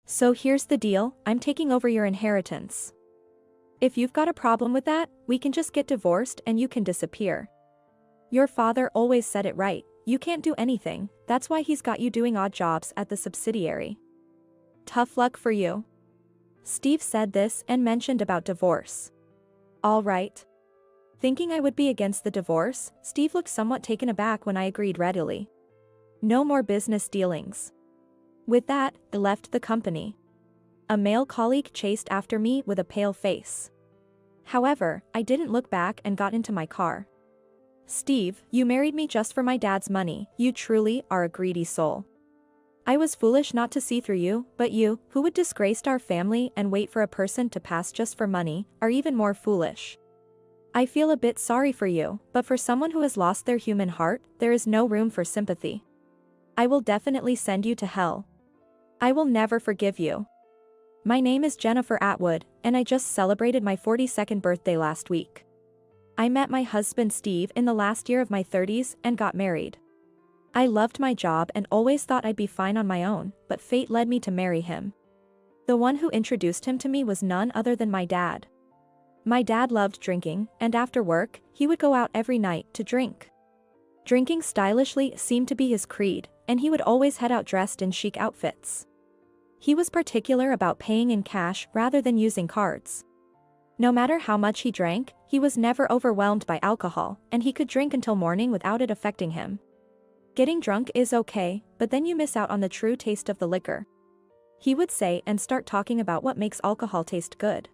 So here's the deal, I'm taking over your inheritance. If you've got a problem with that, we can just get divorced and you can disappear. Your father always said it right, you can't do anything, that's why he's got you doing odd jobs at the subsidiary. Tough luck for you. Steve said this and mentioned about divorce. All right. Thinking I would be against the divorce, Steve looked somewhat taken aback when I agreed readily. No more business dealings. With that, I left the company. A male colleague chased after me with a pale face. However, I didn't look back and got into my car. Steve, you married me just for my dad's money, you truly are a greedy soul. I was foolish not to see through you, but you, who would disgrace our family and wait for a person to pass just for money, are even more foolish. I feel a bit sorry for you, but for someone who has lost their human heart, there is no room for sympathy. I will definitely send you to hell. I will never forgive you. My name is Jennifer Atwood, and I just celebrated my 42nd birthday last week. I met my husband Steve in the last year of my 30s and got married. I loved my job and always thought I'd be fine on my own, but fate led me to marry him. The one who introduced him to me was none other than my dad. My dad loved drinking, and after work, he would go out every night to drink. Drinking stylishly seemed to be his creed, and he would always head out dressed in chic outfits. He was particular about paying in cash rather than using cards. No matter how much he drank, he was never overwhelmed by alcohol, and he could drink until morning without it affecting him. Getting drunk is okay, but then you miss out on the true taste of the liquor. He would say and start talking about what makes alcohol taste good.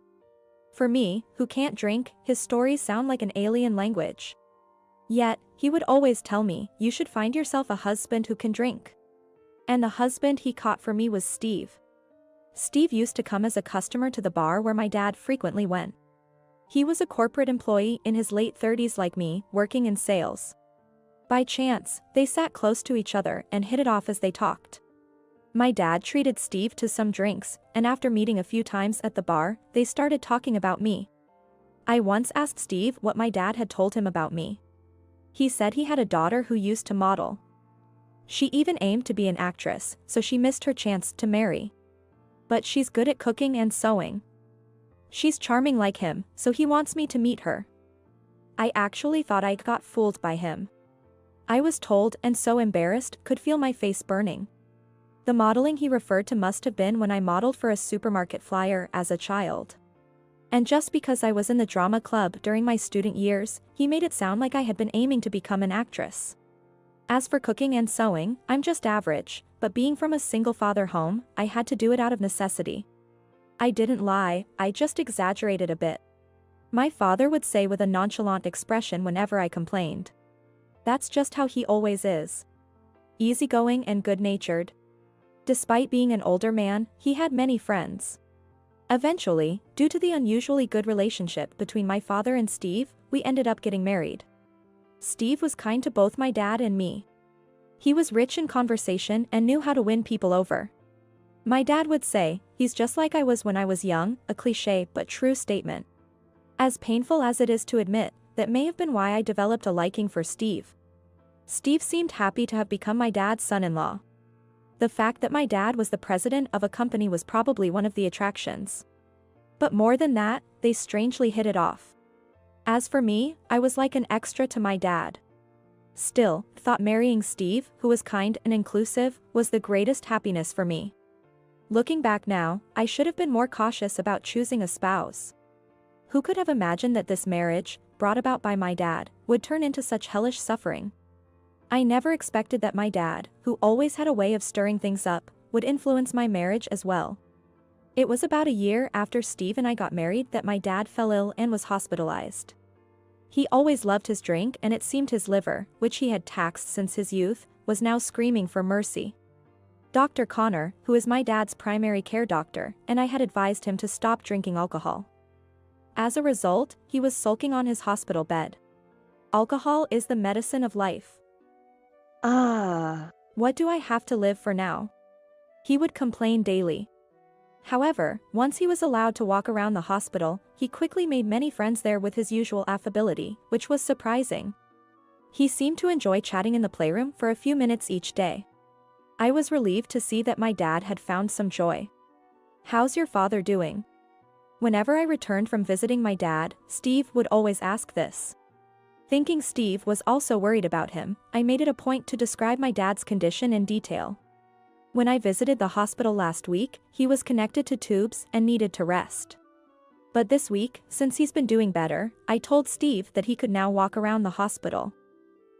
For me, who can't drink, his stories sound like an alien language. Yet, he would always tell me, you should find yourself a husband who can drink. And the husband he caught for me was Steve. Steve used to come as a customer to the bar where my dad frequently went. He was a corporate employee in his late 30s like me, working in sales. By chance, they sat close to each other and hit it off as they talked. My dad treated Steve to some drinks, and after meeting a few times at the bar, they started talking about me. I once asked Steve what my dad had told him about me. He said he had a daughter who used to model. She even aimed to be an actress, so she missed her chance to marry. But she's good at cooking and sewing. She's charming like him, so he wants me to meet her. I actually thought I got fooled by him. I was told and so embarrassed, could feel my face burning. The modeling he referred to must have been when I modeled for a supermarket flyer as a child. And just because I was in the drama club during my student years, he made it sound like I had been aiming to become an actress. As for cooking and sewing, I'm just average, but being from a single-father home, I had to do it out of necessity. I didn't lie, I just exaggerated a bit. My father would say with a nonchalant expression whenever I complained. That's just how he always is. Easygoing and good-natured. Despite being an older man, he had many friends. Eventually, due to the unusually good relationship between my father and Steve, we ended up getting married. Steve was kind to both my dad and me. He was rich in conversation and knew how to win people over. My dad would say, he's just like I was when I was young, a cliché but true statement. As painful as it is to admit, that may have been why I developed a liking for Steve. Steve seemed happy to have become my dad's son-in-law. The fact that my dad was the president of a company was probably one of the attractions. But more than that, they strangely hit it off. As for me, I was like an extra to my dad. Still, thought marrying Steve, who was kind and inclusive, was the greatest happiness for me. Looking back now, I should have been more cautious about choosing a spouse. Who could have imagined that this marriage, brought about by my dad, would turn into such hellish suffering? I never expected that my dad, who always had a way of stirring things up, would influence my marriage as well. It was about a year after Steve and I got married that my dad fell ill and was hospitalized. He always loved his drink, and it seemed his liver, which he had taxed since his youth, was now screaming for mercy. Dr. Connor, who is my dad's primary care doctor, and I had advised him to stop drinking alcohol. As a result, he was sulking on his hospital bed. Alcohol is the medicine of life. What do I have to live for now? He would complain daily. However, once he was allowed to walk around the hospital, he quickly made many friends there with his usual affability, which was surprising. He seemed to enjoy chatting in the playroom for a few minutes each day. I was relieved to see that my dad had found some joy. How's your father doing? Whenever I returned from visiting my dad, Steve would always ask this. Thinking Steve was also worried about him, I made it a point to describe my dad's condition in detail. When I visited the hospital last week, he was connected to tubes and needed to rest. But this week, since he's been doing better, I told Steve that he could now walk around the hospital.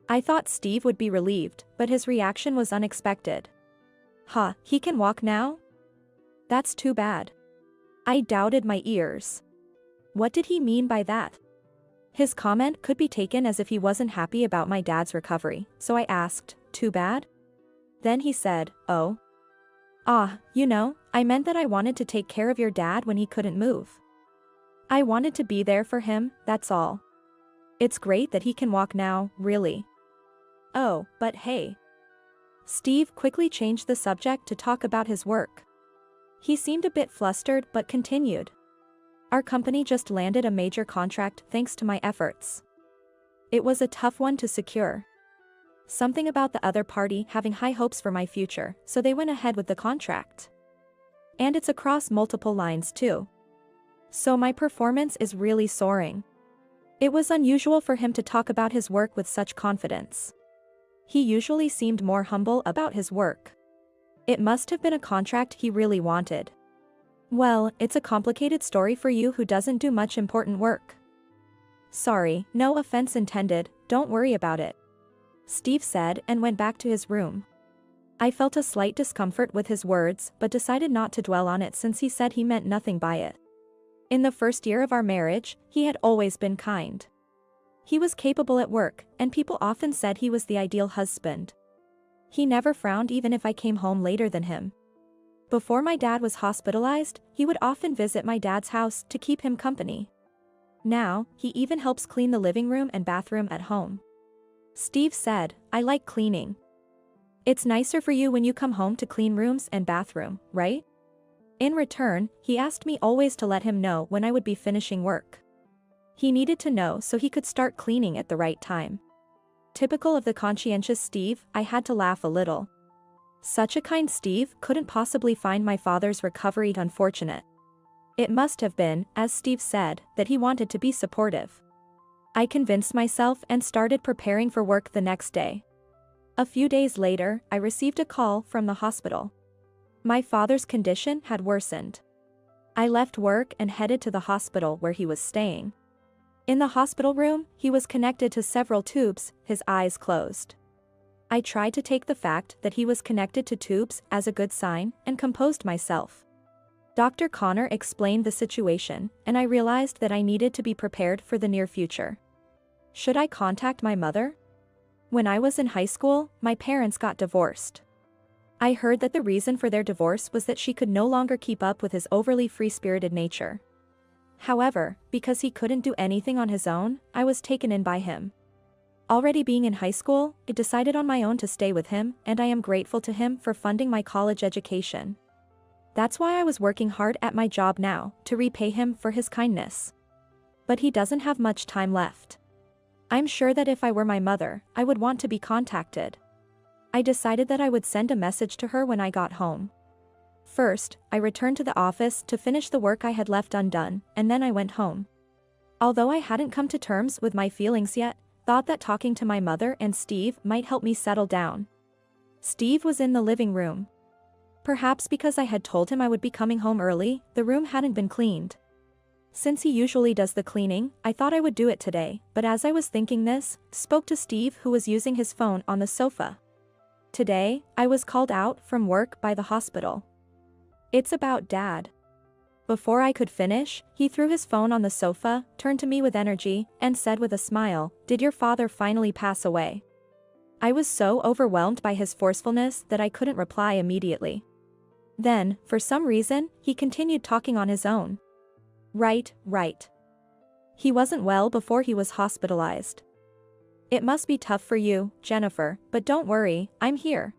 I thought Steve would be relieved, but his reaction was unexpected. Huh, he can walk now? That's too bad. I doubted my ears. What did he mean by that? His comment could be taken as if he wasn't happy about my dad's recovery, so I asked, too bad? Then he said, oh. I meant that I wanted to take care of your dad when he couldn't move. I wanted to be there for him, that's all. It's great that he can walk now, really. Oh, but hey. Steve quickly changed the subject to talk about his work. He seemed a bit flustered but continued. Our company just landed a major contract thanks to my efforts. It was a tough one to secure. Something about the other party having high hopes for my future, so they went ahead with the contract. And it's across multiple lines too. So my performance is really soaring. It was unusual for him to talk about his work with such confidence. He usually seemed more humble about his work. It must have been a contract he really wanted. Well, it's a complicated story for you who doesn't do much important work. Sorry, no offense intended, don't worry about it. Steve said and went back to his room. I felt a slight discomfort with his words but decided not to dwell on it since he said he meant nothing by it. In the first year of our marriage, he had always been kind. He was capable at work, and people often said he was the ideal husband. He never frowned even if I came home later than him. Before my dad was hospitalized, he would often visit my dad's house to keep him company. Now, he even helps clean the living room and bathroom at home. Steve said, I like cleaning. It's nicer for you when you come home to clean rooms and bathroom, right? In return, he asked me always to let him know when I would be finishing work. He needed to know so he could start cleaning at the right time. Typical of the conscientious Steve, I had to laugh a little. Such a kind Steve couldn't possibly find my father's recovery unfortunate. It must have been, as Steve said, that he wanted to be supportive. I convinced myself and started preparing for work the next day. A few days later, I received a call from the hospital. My father's condition had worsened. I left work and headed to the hospital where he was staying. In the hospital room, he was connected to several tubes, his eyes closed. I tried to take the fact that he was connected to tubes as a good sign and composed myself. Dr. Connor explained the situation, and I realized that I needed to be prepared for the near future. Should I contact my mother? When I was in high school, my parents got divorced. I heard that the reason for their divorce was that she could no longer keep up with his overly free-spirited nature. However, because he couldn't do anything on his own, I was taken in by him. Already being in high school, I decided on my own to stay with him, and I am grateful to him for funding my college education. That's why I was working hard at my job now, to repay him for his kindness. But he doesn't have much time left. I'm sure that if I were my mother, I would want to be contacted. I decided that I would send a message to her when I got home. First, I returned to the office to finish the work I had left undone, and then I went home. Although I hadn't come to terms with my feelings yet, thought that talking to my mother and Steve might help me settle down. Steve was in the living room. Perhaps because I had told him I would be coming home early, the room hadn't been cleaned. Since he usually does the cleaning, I thought I would do it today, but as I was thinking this, spoke to Steve who was using his phone on the sofa. Today, I was called out from work by the hospital. It's about Dad. Before I could finish, he threw his phone on the sofa, turned to me with energy, and said with a smile, "Did your father finally pass away?" I was so overwhelmed by his forcefulness that I couldn't reply immediately. Then, for some reason, he continued talking on his own. Right. He wasn't well before he was hospitalized. It must be tough for you, Jennifer, but don't worry, I'm here.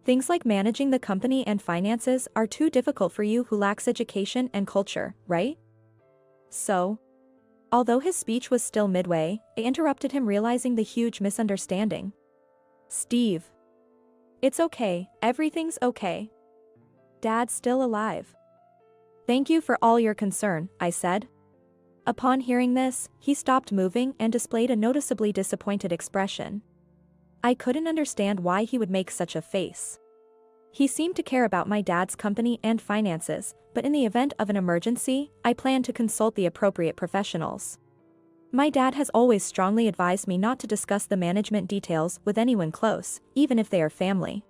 Things like managing the company and finances are too difficult for you who lacks education and culture, right? So, although his speech was still midway, I interrupted him realizing the huge misunderstanding. Steve. It's okay, everything's okay. Dad's still alive. Thank you for all your concern, I said. Upon hearing this, he stopped moving and displayed a noticeably disappointed expression. I couldn't understand why he would make such a face. He seemed to care about my dad's company and finances, but in the event of an emergency, I planned to consult the appropriate professionals. My dad has always strongly advised me not to discuss the management details with anyone close, even if they are family.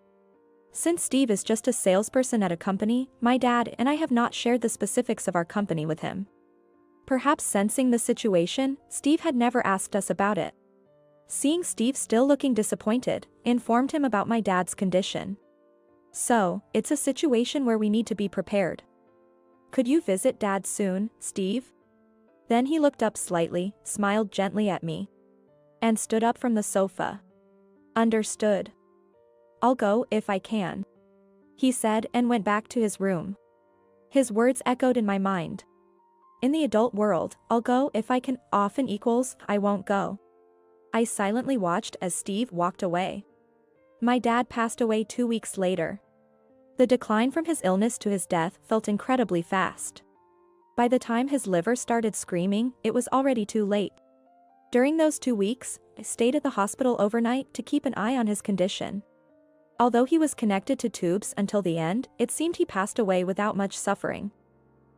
Since Steve is just a salesperson at a company, my dad and I have not shared the specifics of our company with him. Perhaps sensing the situation, Steve had never asked us about it. Seeing Steve still looking disappointed, informed him about my dad's condition. So, it's a situation where we need to be prepared. Could you visit Dad soon, Steve? Then he looked up slightly, smiled gently at me, and stood up from the sofa. Understood. I'll go if I can, he said and went back to his room. His words echoed in my mind. In the adult world, I'll go if I can often equals I won't go. I silently watched as Steve walked away. My dad passed away 2 weeks later. The decline from his illness to his death felt incredibly fast. By the time his liver started screaming, it was already too late. During those 2 weeks, I stayed at the hospital overnight to keep an eye on his condition. Although he was connected to tubes until the end, it seemed he passed away without much suffering.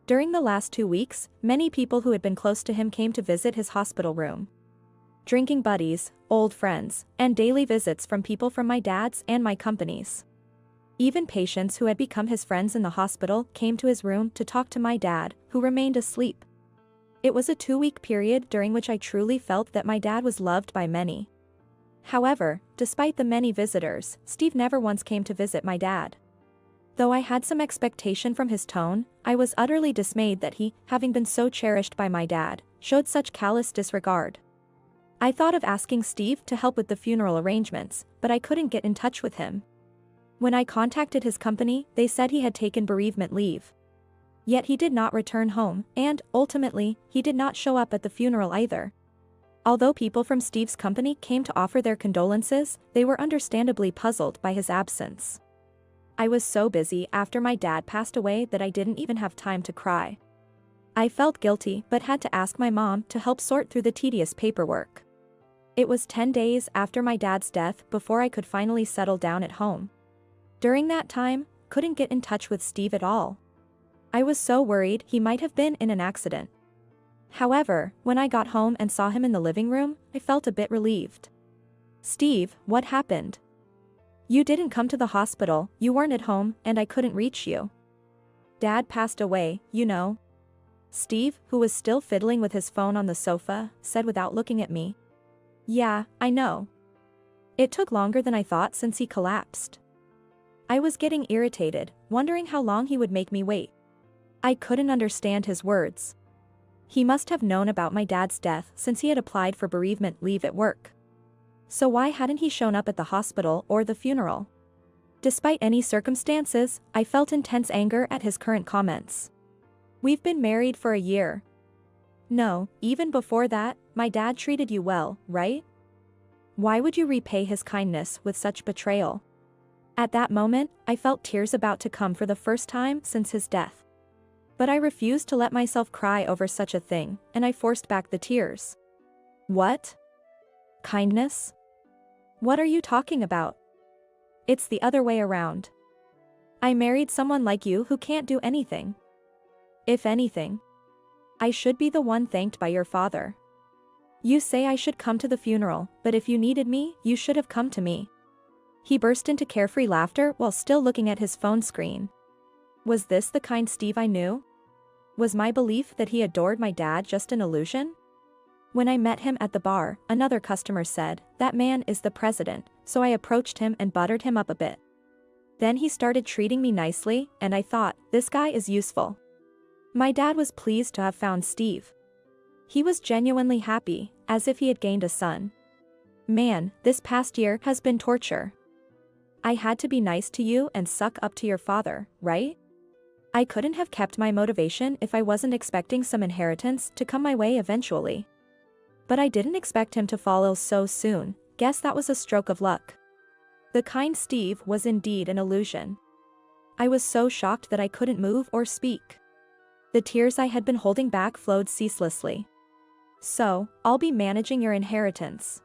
During the last 2 weeks, many people who had been close to him came to visit his hospital room. Drinking buddies, old friends, and daily visits from people from my dad's and my company's. Even patients who had become his friends in the hospital came to his room to talk to my dad, who remained asleep. It was a 2-week period during which I truly felt that my dad was loved by many. However, despite the many visitors, Steve never once came to visit my dad. Though I had some expectation from his tone, I was utterly dismayed that he, having been so cherished by my dad, showed such callous disregard. I thought of asking Steve to help with the funeral arrangements, but I couldn't get in touch with him. When I contacted his company, they said he had taken bereavement leave. Yet he did not return home, and, ultimately, he did not show up at the funeral either. Although people from Steve's company came to offer their condolences, they were understandably puzzled by his absence. I was so busy after my dad passed away that I didn't even have time to cry. I felt guilty but had to ask my mom to help sort through the tedious paperwork. It was 10 days after my dad's death before I could finally settle down at home. During that time, couldn't get in touch with Steve at all. I was so worried he might have been in an accident. However, when I got home and saw him in the living room, I felt a bit relieved. Steve, what happened? You didn't come to the hospital, you weren't at home, and I couldn't reach you. Dad passed away, you know. Steve, who was still fiddling with his phone on the sofa, said without looking at me. Yeah, I know. It took longer than I thought since he collapsed. I was getting irritated, wondering how long he would make me wait. I couldn't understand his words. He must have known about my dad's death since he had applied for bereavement leave at work. So why hadn't he shown up at the hospital or the funeral? Despite any circumstances, I felt intense anger at his current comments. We've been married for a year. No, even before that, my dad treated you well, right? Why would you repay his kindness with such betrayal? At that moment, I felt tears about to come for the first time since his death. But I refused to let myself cry over such a thing, and I forced back the tears. What? Kindness? What are you talking about? It's the other way around. I married someone like you who can't do anything. If anything, I should be the one thanked by your father. You say I should come to the funeral, but if you needed me, you should have come to me. He burst into carefree laughter while still looking at his phone screen. Was this the kind Steve I knew? Was my belief that he adored my dad just an illusion? When I met him at the bar, another customer said, "That man is the president," so I approached him and buttered him up a bit. Then he started treating me nicely, and I thought, this guy is useful. My dad was pleased to have found Steve. He was genuinely happy, as if he had gained a son. Man, this past year has been torture. I had to be nice to you and suck up to your father, right? I couldn't have kept my motivation if I wasn't expecting some inheritance to come my way eventually. But I didn't expect him to fall ill so soon, guess that was a stroke of luck. The kind Steve was indeed an illusion. I was so shocked that I couldn't move or speak. The tears I had been holding back flowed ceaselessly. So, I'll be managing your inheritance.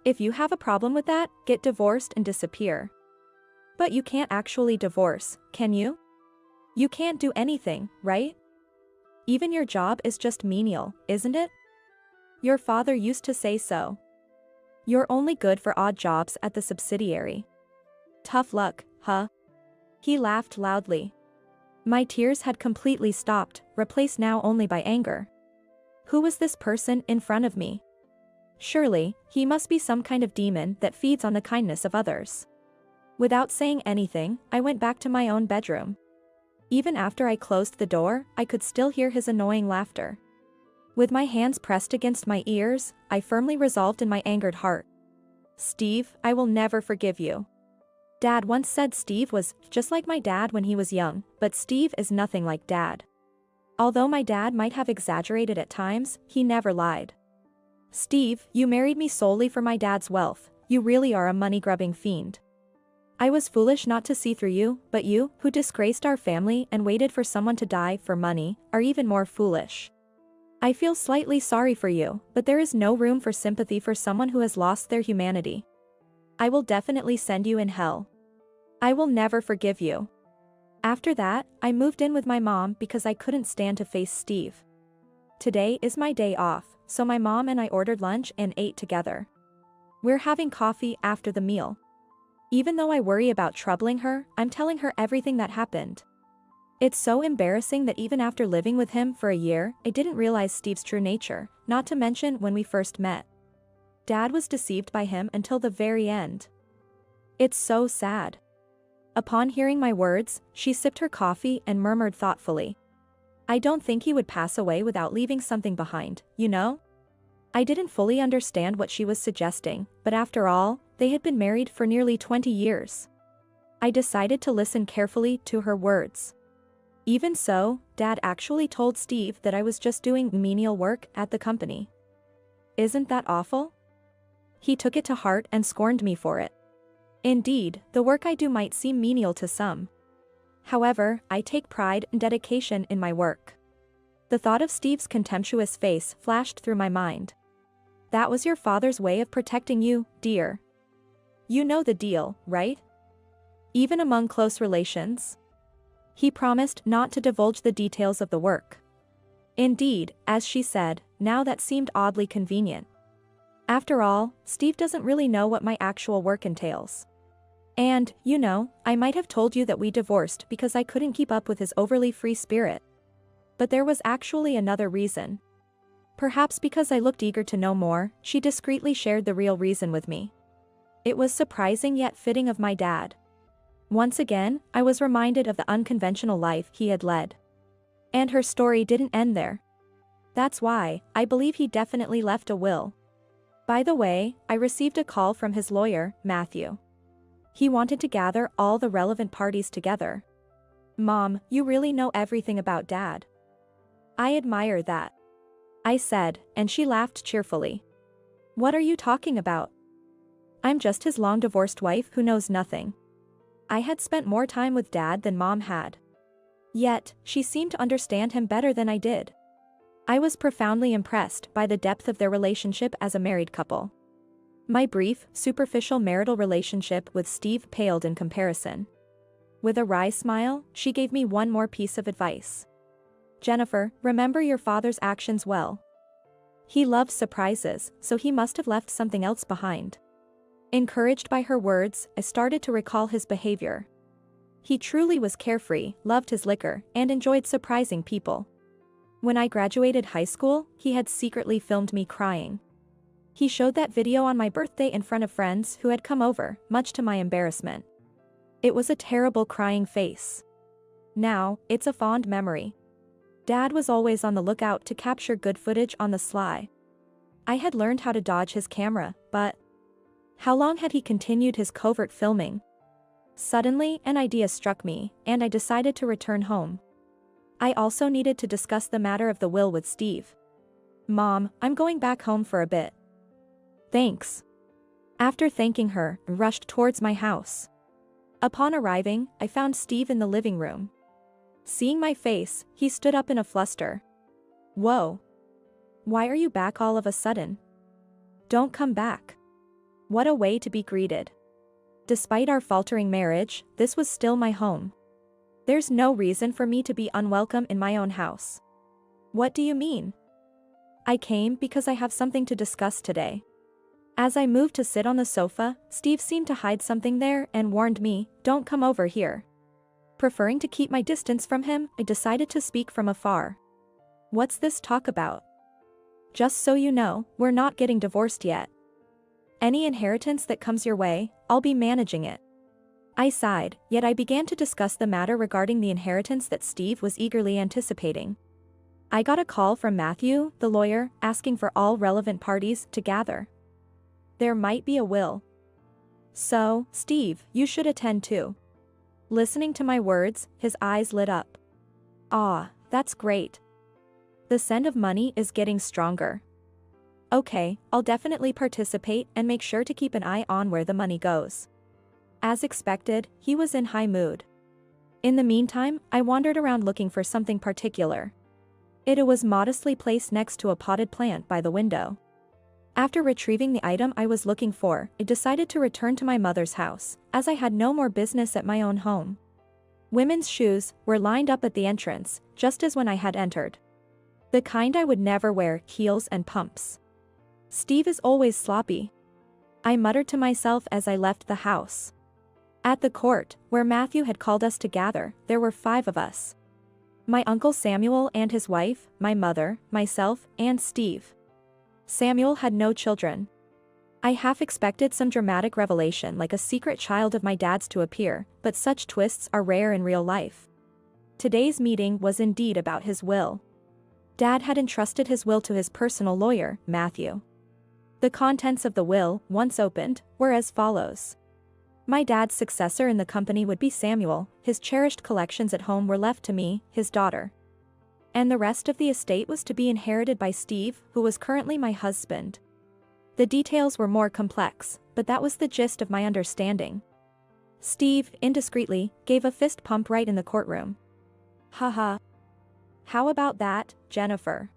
If you have a problem with that, get divorced and disappear. But you can't actually divorce, can you? You can't do anything, right? Even your job is just menial, isn't it? Your father used to say so. You're only good for odd jobs at the subsidiary. Tough luck, huh? He laughed loudly. My tears had completely stopped, replaced now only by anger. Who was this person in front of me? Surely, he must be some kind of demon that feeds on the kindness of others. Without saying anything, I went back to my own bedroom. Even after I closed the door, I could still hear his annoying laughter. With my hands pressed against my ears, I firmly resolved in my angered heart. Steve, I will never forgive you. Dad once said Steve was just like my dad when he was young, but Steve is nothing like Dad. Although my dad might have exaggerated at times, he never lied. Steve, you married me solely for my dad's wealth. You really are a money-grubbing fiend. I was foolish not to see through you, but you, who disgraced our family and waited for someone to die for money, are even more foolish. I feel slightly sorry for you, but there is no room for sympathy for someone who has lost their humanity. I will definitely send you in hell. I will never forgive you. After that, I moved in with my mom because I couldn't stand to face Steve. Today is my day off, so my mom and I ordered lunch and ate together. We're having coffee after the meal. Even though I worry about troubling her, I'm telling her everything that happened. It's so embarrassing that even after living with him for a year, I didn't realize Steve's true nature, not to mention when we first met. Dad was deceived by him until the very end. It's so sad. Upon hearing my words, she sipped her coffee and murmured thoughtfully. I don't think he would pass away without leaving something behind, you know? I didn't fully understand what she was suggesting, but after all, they had been married for nearly 20 years. I decided to listen carefully to her words. Even so, Dad actually told Steve that I was just doing menial work at the company. Isn't that awful? He took it to heart and scorned me for it. Indeed, the work I do might seem menial to some. However, I take pride and dedication in my work. The thought of Steve's contemptuous face flashed through my mind. That was your father's way of protecting you, dear. You know the deal, right? Even among close relations. He promised not to divulge the details of the work. Indeed, as she said, now that seemed oddly convenient. After all, Steve doesn't really know what my actual work entails. And, you know, I might have told you that we divorced because I couldn't keep up with his overly free spirit. But there was actually another reason. Perhaps because I looked eager to know more, she discreetly shared the real reason with me. It was surprising yet fitting of my dad. Once again, I was reminded of the unconventional life he had led. And her story didn't end there. That's why, I believe he definitely left a will. By the way, I received a call from his lawyer, Matthew. He wanted to gather all the relevant parties together. Mom, you really know everything about Dad. I admire that. I said, and she laughed cheerfully. What are you talking about? I'm just his long-divorced wife who knows nothing. I had spent more time with Dad than Mom had. Yet, she seemed to understand him better than I did. I was profoundly impressed by the depth of their relationship as a married couple. My brief, superficial marital relationship with Steve paled in comparison. With a wry smile, she gave me one more piece of advice. Jennifer, remember your father's actions well. He loves surprises, so he must have left something else behind. Encouraged by her words, I started to recall his behavior. He truly was carefree, loved his liquor, and enjoyed surprising people. When I graduated high school, he had secretly filmed me crying. He showed that video on my birthday in front of friends who had come over, much to my embarrassment. It was a terrible crying face. Now, it's a fond memory. Dad was always on the lookout to capture good footage on the sly. I had learned how to dodge his camera, but how long had he continued his covert filming? Suddenly, an idea struck me, and I decided to return home. I also needed to discuss the matter of the will with Steve. Mom, I'm going back home for a bit. Thanks. After thanking her, I rushed towards my house. Upon arriving, I found Steve in the living room. Seeing my face, he stood up in a fluster. Whoa. Why are you back all of a sudden? Don't come back. What a way to be greeted. Despite our faltering marriage, this was still my home. There's no reason for me to be unwelcome in my own house. What do you mean? I came because I have something to discuss today. As I moved to sit on the sofa, Steve seemed to hide something there and warned me, don't come over here. Preferring to keep my distance from him, I decided to speak from afar. What's this talk about? Just so you know, we're not getting divorced yet. Any inheritance that comes your way, I'll be managing it. I sighed, yet I began to discuss the matter regarding the inheritance that Steve was eagerly anticipating. I got a call from Matthew, the lawyer, asking for all relevant parties to gather. There might be a will. So, Steve, you should attend too. Listening to my words, his eyes lit up. Ah, that's great. The scent of money is getting stronger. Okay, I'll definitely participate and make sure to keep an eye on where the money goes. As expected, he was in high mood. In the meantime, I wandered around looking for something particular. It was modestly placed next to a potted plant by the window. After retrieving the item I was looking for, I decided to return to my mother's house, as I had no more business at my own home. Women's shoes were lined up at the entrance, just as when I had entered. The kind I would never wear, heels and pumps. Steve is always sloppy. I muttered to myself as I left the house. At the court, where Matthew had called us to gather, there were 5 of us. My uncle Samuel and his wife, my mother, myself, and Steve. Samuel had no children. I half expected some dramatic revelation like a secret child of my dad's to appear, but such twists are rare in real life. Today's meeting was indeed about his will. Dad had entrusted his will to his personal lawyer, Matthew. The contents of the will, once opened, were as follows. My dad's successor in the company would be Samuel, his cherished collections at home were left to me, his daughter. And the rest of the estate was to be inherited by Steve, who was currently my husband. The details were more complex, but that was the gist of my understanding. Steve, indiscreetly, gave a fist pump right in the courtroom. Haha. How about that, Jennifer?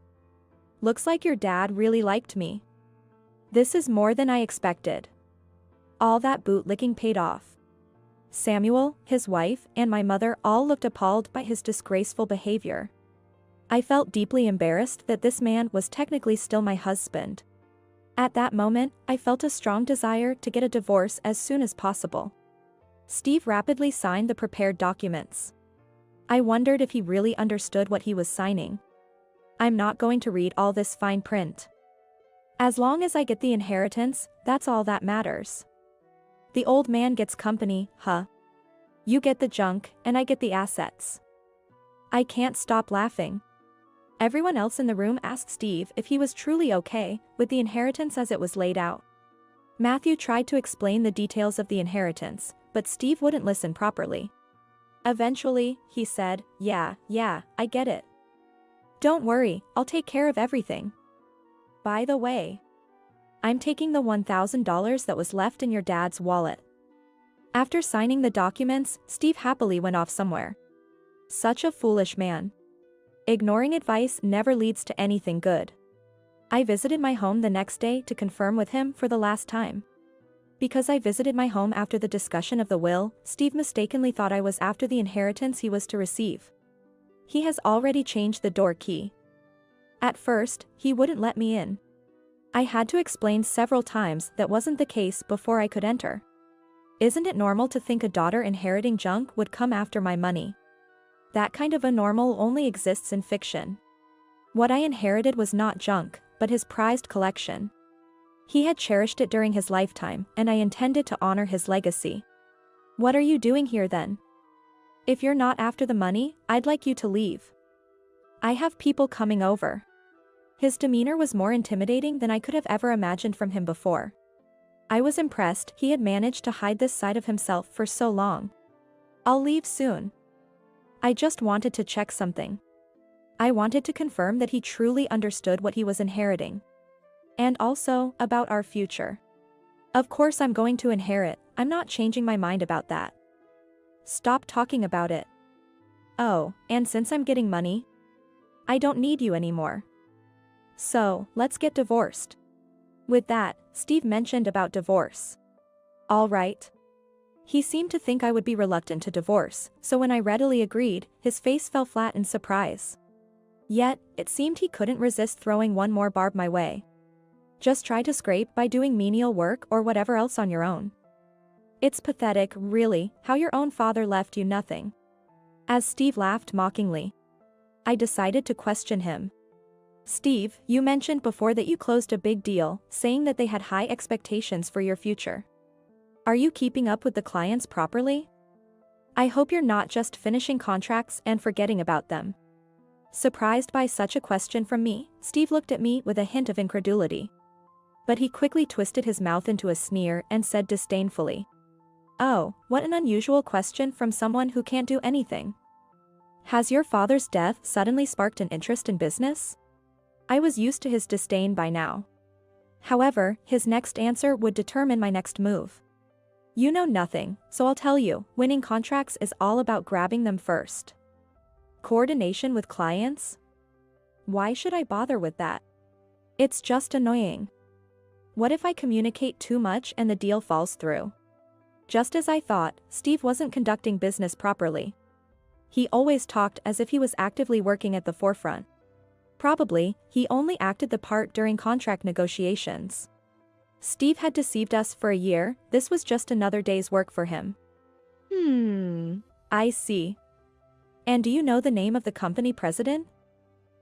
Looks like your dad really liked me. This is more than I expected. All that bootlicking paid off. Samuel, his wife, and my mother all looked appalled by his disgraceful behavior. I felt deeply embarrassed that this man was technically still my husband. At that moment, I felt a strong desire to get a divorce as soon as possible. Steve rapidly signed the prepared documents. I wondered if he really understood what he was signing. I'm not going to read all this fine print. As long as I get the inheritance, that's all that matters. The old man gets company, huh? You get the junk, and I get the assets. I can't stop laughing. Everyone else in the room asked Steve if he was truly okay with the inheritance as it was laid out. Matthew tried to explain the details of the inheritance, but Steve wouldn't listen properly. Eventually, he said, yeah, I get it. Don't worry, I'll take care of everything. By the way, I'm taking the $1,000 that was left in your dad's wallet. After signing the documents, Steve happily went off somewhere. Such a foolish man. Ignoring advice never leads to anything good. I visited my home the next day to confirm with him for the last time. Because I visited my home after the discussion of the will, Steve mistakenly thought I was after the inheritance he was to receive. He has already changed the door key. At first, he wouldn't let me in. I had to explain several times that wasn't the case before I could enter. Isn't it normal to think a daughter inheriting junk would come after my money? That kind of a normal only exists in fiction. What I inherited was not junk, but his prized collection. He had cherished it during his lifetime, and I intended to honor his legacy. What are you doing here then? If you're not after the money, I'd like you to leave. I have people coming over. His demeanor was more intimidating than I could have ever imagined from him before. I was impressed he had managed to hide this side of himself for so long. I'll leave soon. I just wanted to check something. I wanted to confirm that he truly understood what he was inheriting. And also, about our future. Of course I'm going to inherit, I'm not changing my mind about that. Stop talking about it. Oh, and since I'm getting money, I don't need you anymore. So, let's get divorced. With that, Steve mentioned about divorce. All right. He seemed to think I would be reluctant to divorce, so when I readily agreed, his face fell flat in surprise. Yet, it seemed he couldn't resist throwing one more barb my way. Just try to scrape by doing menial work or whatever else on your own. It's pathetic, really, how your own father left you nothing. As Steve laughed mockingly, I decided to question him. Steve, you mentioned before that you closed a big deal, saying that they had high expectations for your future. Are you keeping up with the clients properly? I hope you're not just finishing contracts and forgetting about them. Surprised by such a question from me, Steve looked at me with a hint of incredulity. But he quickly twisted his mouth into a sneer and said disdainfully, "Oh, what an unusual question from someone who can't do anything. Has your father's death suddenly sparked an interest in business?" I was used to his disdain by now. However, his next answer would determine my next move. You know nothing, so I'll tell you, winning contracts is all about grabbing them first. Coordination with clients? Why should I bother with that? It's just annoying. What if I communicate too much and the deal falls through? Just as I thought, Steve wasn't conducting business properly. He always talked as if he was actively working at the forefront. Probably, he only acted the part during contract negotiations. Steve had deceived us for a year, this was just another day's work for him. I see. And do you know the name of the company president?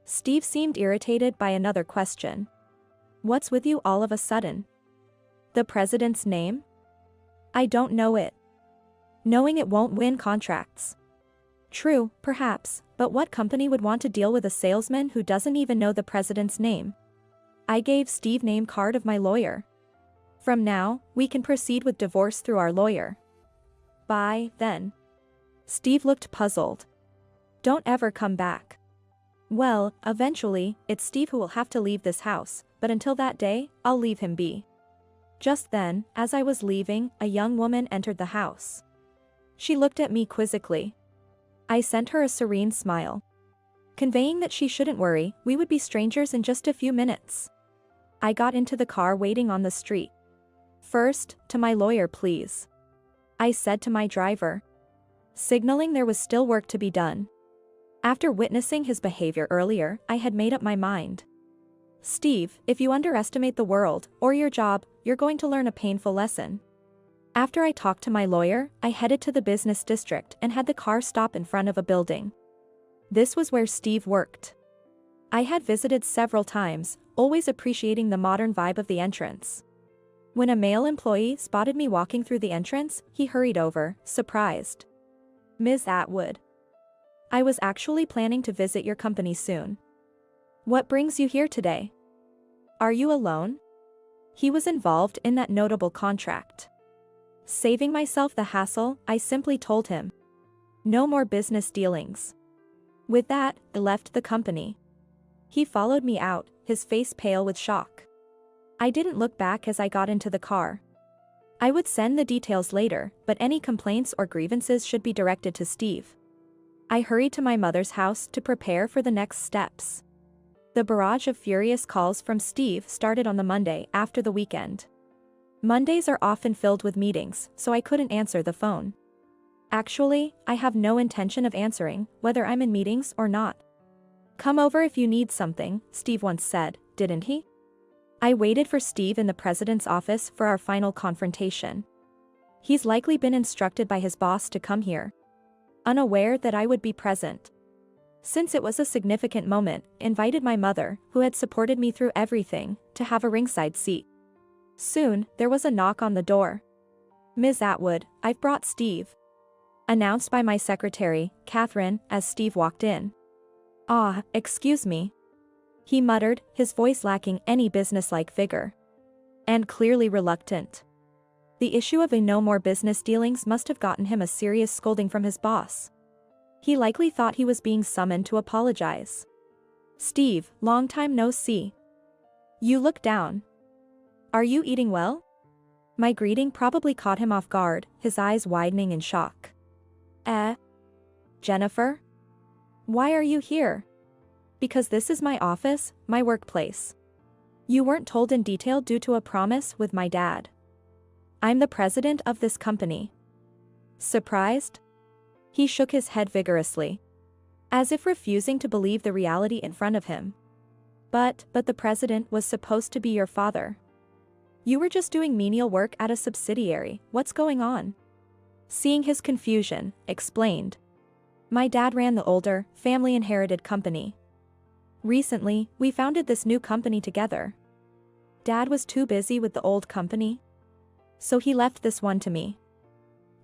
Steve seemed irritated by another question. What's with you all of a sudden? The president's name? I don't know it. Knowing it won't win contracts. True, perhaps, but what company would want to deal with a salesman who doesn't even know the president's name? I gave Steve name card of my lawyer. From now, we can proceed with divorce through our lawyer. Bye, then. Steve looked puzzled. Don't ever come back. Well, eventually, it's Steve who will have to leave this house, but until that day, I'll leave him be. Just then, as I was leaving, a young woman entered the house. She looked at me quizzically. I sent her a serene smile, conveying that she shouldn't worry, we would be strangers in just a few minutes. I got into the car waiting on the street. First, to my lawyer please, I said to my driver, signaling there was still work to be done. After witnessing his behavior earlier, I had made up my mind. Steve, if you underestimate the world, or your job, you're going to learn a painful lesson. After I talked to my lawyer, I headed to the business district and had the car stop in front of a building. This was where Steve worked. I had visited several times, always appreciating the modern vibe of the entrance. When a male employee spotted me walking through the entrance, he hurried over, surprised. Ms. Atwood. I was actually planning to visit your company soon. What brings you here today? Are you alone? He was involved in that notable contract. Saving myself the hassle, I simply told him. No more business dealings. With that, I left the company. He followed me out, his face pale with shock. I didn't look back as I got into the car. I would send the details later, but any complaints or grievances should be directed to Steve. I hurried to my mother's house to prepare for the next steps. The barrage of furious calls from Steve started on the Monday after the weekend. Mondays are often filled with meetings, so I couldn't answer the phone. Actually, I have no intention of answering, whether I'm in meetings or not. Come over if you need something, Steve once said, didn't he? I waited for Steve in the president's office for our final confrontation. He's likely been instructed by his boss to come here, unaware that I would be present. Since it was a significant moment, invited my mother, who had supported me through everything, to have a ringside seat. Soon, there was a knock on the door. Ms. Atwood, I've brought Steve. Announced by my secretary, Catherine, as Steve walked in. Ah, excuse me. He muttered, his voice lacking any businesslike vigor. And clearly reluctant. The issue of no more business dealings must have gotten him a serious scolding from his boss. He likely thought he was being summoned to apologize. Steve, long time no see. You look down. Are you eating well? My greeting probably caught him off guard, his eyes widening in shock. Jennifer? Why are you here? Because this is my office, my workplace. You weren't told in detail due to a promise with my dad. I'm the president of this company. Surprised? He shook his head vigorously, as if refusing to believe the reality in front of him. But the president was supposed to be your father. You were just doing menial work at a subsidiary. What's going on? Seeing his confusion, explained. My dad ran the older, family-inherited company. Recently, we founded this new company together. Dad was too busy with the old company, so he left this one to me.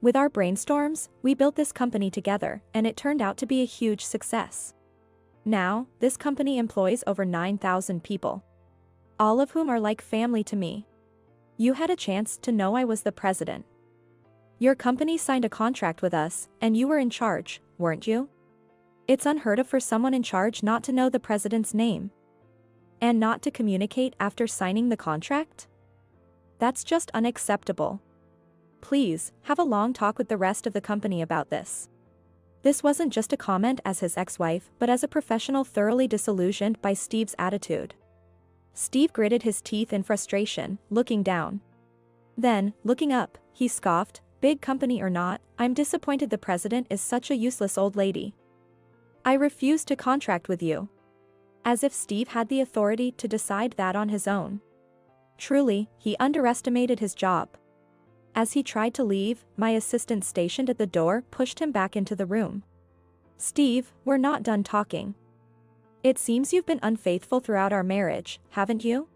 With our brainstorms, we built this company together, and it turned out to be a huge success. Now, this company employs over 9,000 people, all of whom are like family to me. You had a chance to know I was the president. Your company signed a contract with us, and you were in charge, weren't you? It's unheard of for someone in charge not to know the president's name, and not to communicate after signing the contract? That's just unacceptable. Please, have a long talk with the rest of the company about this. This wasn't just a comment as his ex-wife, but as a professional thoroughly disillusioned by Steve's attitude. Steve gritted his teeth in frustration, looking down. Then, looking up, he scoffed, "Big company or not, I'm disappointed the president is such a useless old lady. I refuse to contract with you." As if Steve had the authority to decide that on his own. Truly, he underestimated his job. As he tried to leave, my assistant stationed at the door pushed him back into the room. "Steve, we're not done talking. It seems you've been unfaithful throughout our marriage, haven't you?"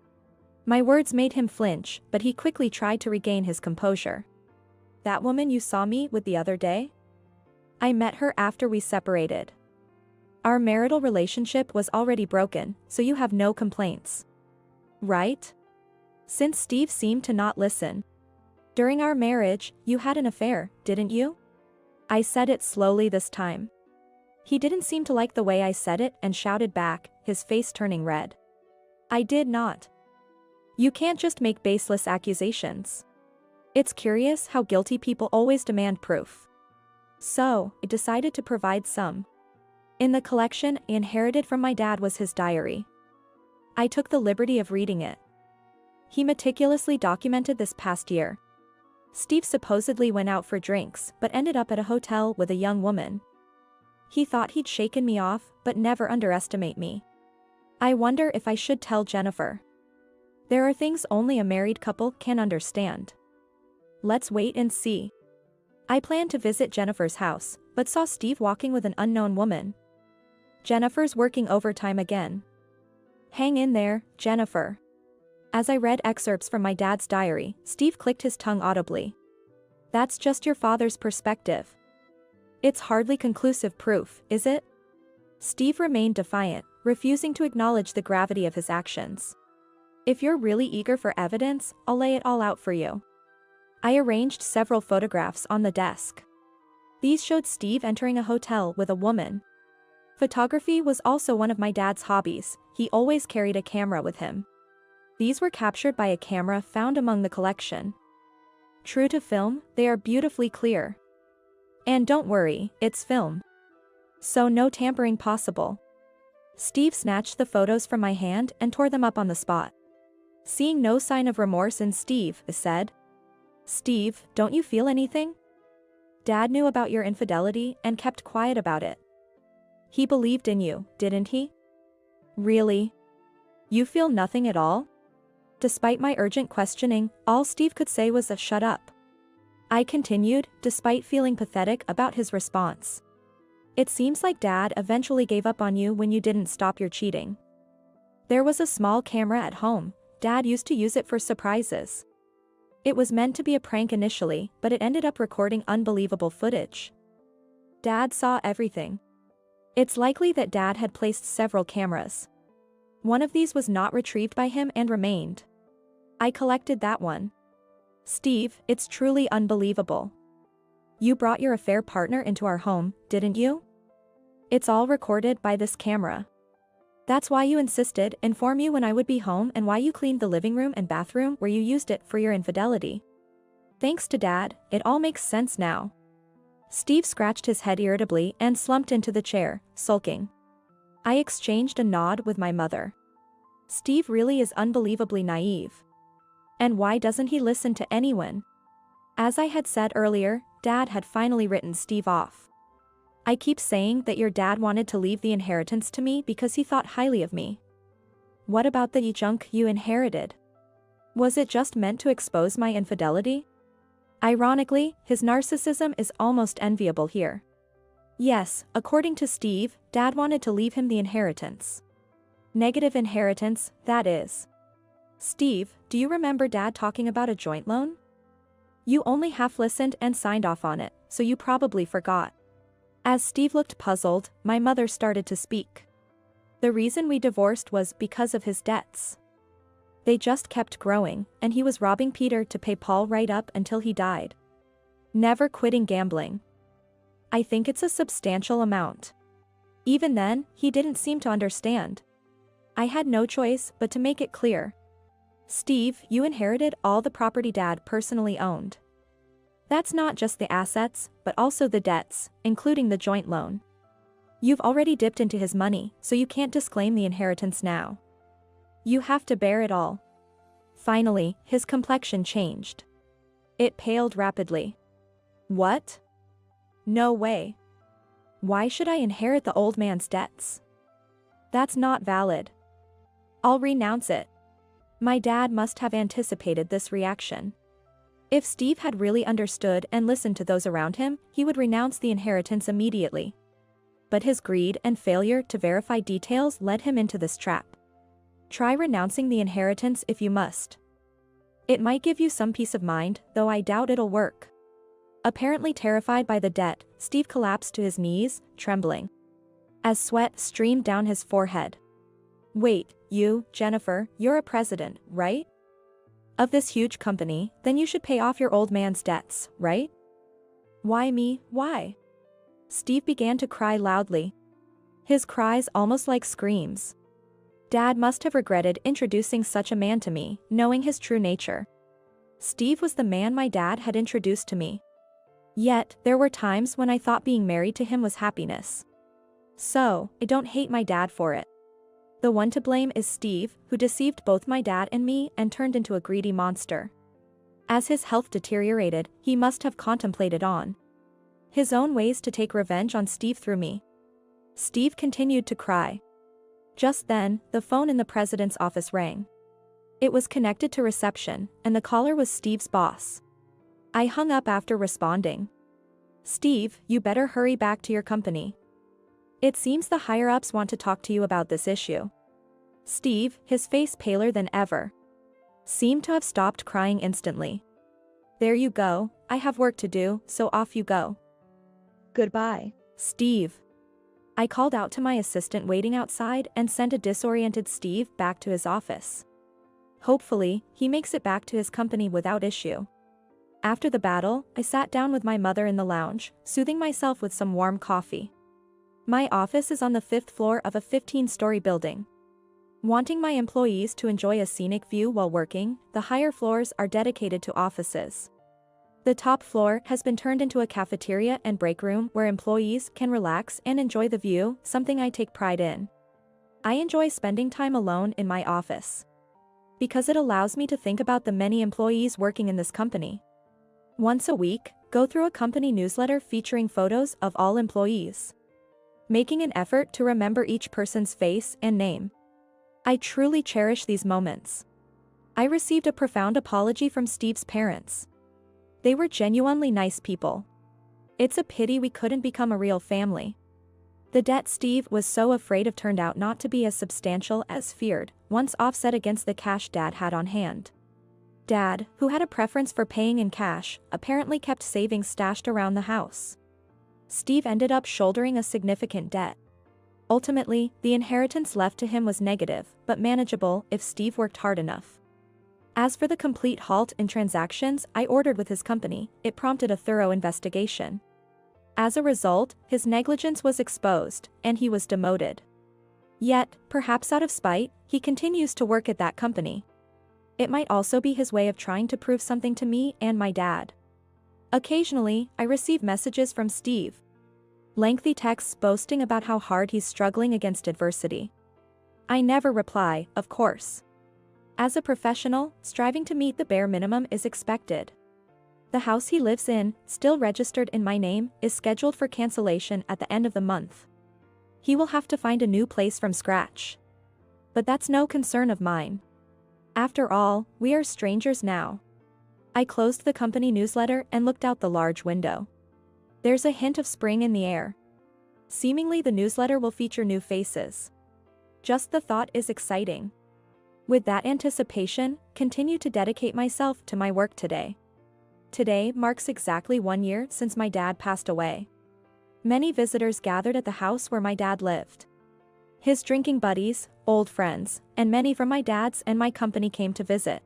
My words made him flinch, but he quickly tried to regain his composure. "That woman you saw me with the other day? I met her after we separated. Our marital relationship was already broken, so you have no complaints. Right?" Since Steve seemed to not listen. "During our marriage, you had an affair, didn't you?" I said it slowly this time. He didn't seem to like the way I said it and shouted back, his face turning red. "I did not." You can't just make baseless accusations. It's curious how guilty people always demand proof. So, I decided to provide some. In the collection I inherited from my dad was his diary. I took the liberty of reading it. He meticulously documented this past year. Steve supposedly went out for drinks, but ended up at a hotel with a young woman. He thought he'd shaken me off, but never underestimate me. I wonder if I should tell Jennifer. There are things only a married couple can understand. Let's wait and see. I planned to visit Jennifer's house, but saw Steve walking with an unknown woman. Jennifer's working overtime again. Hang in there, Jennifer. As I read excerpts from my dad's diary, Steve clicked his tongue audibly. That's just your father's perspective. It's hardly conclusive proof, is it? Steve remained defiant, refusing to acknowledge the gravity of his actions. If you're really eager for evidence, I'll lay it all out for you. I arranged several photographs on the desk. These showed Steve entering a hotel with a woman. Photography was also one of my dad's hobbies. He always carried a camera with him. These were captured by a camera found among the collection. True to film, they are beautifully clear. And don't worry, it's film. So no tampering possible. Steve snatched the photos from my hand and tore them up on the spot. Seeing no sign of remorse in Steve, I said, "Steve, don't you feel anything? Dad knew about your infidelity and kept quiet about it. He believed in you, didn't he? Really? You feel nothing at all?" Despite my urgent questioning, all Steve could say was a "shut up." I continued, despite feeling pathetic about his response. "It seems like Dad eventually gave up on you when you didn't stop your cheating. There was a small camera at home. Dad used to use it for surprises. It was meant to be a prank initially, but it ended up recording unbelievable footage. Dad saw everything. It's likely that Dad had placed several cameras. One of these was not retrieved by him and remained. I collected that one. Steve, it's truly unbelievable. You brought your affair partner into our home, didn't you? It's all recorded by this camera. That's why you insisted inform you when I would be home and why you cleaned the living room and bathroom where you used it for your infidelity. Thanks to Dad, it all makes sense now. Steve scratched his head irritably and slumped into the chair, sulking. I exchanged a nod with my mother. Steve really is unbelievably naive. And why doesn't he listen to anyone? As I had said earlier, Dad had finally written Steve off. I keep saying that your dad wanted to leave the inheritance to me because he thought highly of me. What about the junk you inherited? Was it just meant to expose my infidelity? Ironically, his narcissism is almost enviable here. Yes, according to Steve, Dad wanted to leave him the inheritance. Negative inheritance, that is. Steve, do you remember Dad talking about a joint loan? You only half listened and signed off on it, so you probably forgot. As Steve looked puzzled, my mother started to speak. The reason we divorced was because of his debts. They just kept growing, and he was robbing Peter to pay Paul right up until he died. Never quitting gambling. I think it's a substantial amount. Even then, he didn't seem to understand. I had no choice but to make it clear. Steve, you inherited all the property Dad personally owned. That's not just the assets, but also the debts, including the joint loan. You've already dipped into his money, so you can't disclaim the inheritance now. You have to bear it all. Finally, his complexion changed. It paled rapidly. What? No way. Why should I inherit the old man's debts? That's not valid. I'll renounce it. My dad must have anticipated this reaction. If Steve had really understood and listened to those around him, he would renounce the inheritance immediately. But his greed and failure to verify details led him into this trap. Try renouncing the inheritance if you must. It might give you some peace of mind, though I doubt it'll work. Apparently terrified by the debt, Steve collapsed to his knees, trembling. As sweat streamed down his forehead. Wait, you, Jennifer, you're a president, right? Of this huge company, then you should pay off your old man's debts, right? Why me, why? Steve began to cry loudly. His cries almost like screams. Dad must have regretted introducing such a man to me, knowing his true nature. Steve was the man my dad had introduced to me. Yet, there were times when I thought being married to him was happiness. So, I don't hate my dad for it. The one to blame is Steve, who deceived both my dad and me and turned into a greedy monster. As his health deteriorated, he must have contemplated on his own ways to take revenge on Steve through me. Steve continued to cry. Just then, the phone in the president's office rang. It was connected to reception, and the caller was Steve's boss. I hung up after responding. Steve, you better hurry back to your company. It seems the higher-ups want to talk to you about this issue. Steve, his face paler than ever, seemed to have stopped crying instantly. There you go, I have work to do, so off you go. Goodbye, Steve. I called out to my assistant waiting outside and sent a disoriented Steve back to his office. Hopefully, he makes it back to his company without issue. After the battle, I sat down with my mother in the lounge, soothing myself with some warm coffee. My office is on the 5th floor of a 15-story building. Wanting my employees to enjoy a scenic view while working, the higher floors are dedicated to offices. The top floor has been turned into a cafeteria and break room where employees can relax and enjoy the view, something I take pride in. I enjoy spending time alone in my office, because it allows me to think about the many employees working in this company. Once a week, go through a company newsletter featuring photos of all employees, making an effort to remember each person's face and name. I truly cherish these moments. I received a profound apology from Steve's parents. They were genuinely nice people. It's a pity we couldn't become a real family. The debt Steve was so afraid of turned out not to be as substantial as feared, once offset against the cash Dad had on hand. Dad, who had a preference for paying in cash, apparently kept savings stashed around the house. Steve ended up shouldering a significant debt. Ultimately, the inheritance left to him was negative, but manageable if Steve worked hard enough. As for the complete halt in transactions I ordered with his company, it prompted a thorough investigation. As a result, his negligence was exposed, and he was demoted. Yet, perhaps out of spite, he continues to work at that company. It might also be his way of trying to prove something to me and my dad. Occasionally, I receive messages from Steve. Lengthy texts boasting about how hard he's struggling against adversity. I never reply, of course. As a professional, striving to meet the bare minimum is expected. The house he lives in, still registered in my name, is scheduled for cancellation at the end of the month. He will have to find a new place from scratch. But that's no concern of mine. After all, we are strangers now. I closed the company newsletter and looked out the large window. There's a hint of spring in the air. Seemingly the newsletter will feature new faces. Just the thought is exciting. With that anticipation, continue to dedicate myself to my work today. Today marks exactly 1 year since my dad passed away. Many visitors gathered at the house where my dad lived. His drinking buddies, old friends, and many from my dad's and my company came to visit.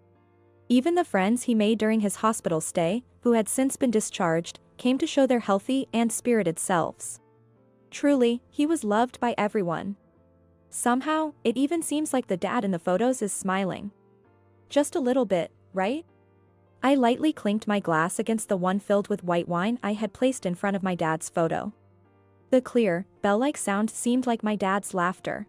Even the friends he made during his hospital stay, who had since been discharged, came to show their healthy and spirited selves. Truly, he was loved by everyone. Somehow, it even seems like the dad in the photos is smiling. Just a little bit, right? I lightly clinked my glass against the one filled with white wine I had placed in front of my dad's photo. The clear, bell-like sound seemed like my dad's laughter.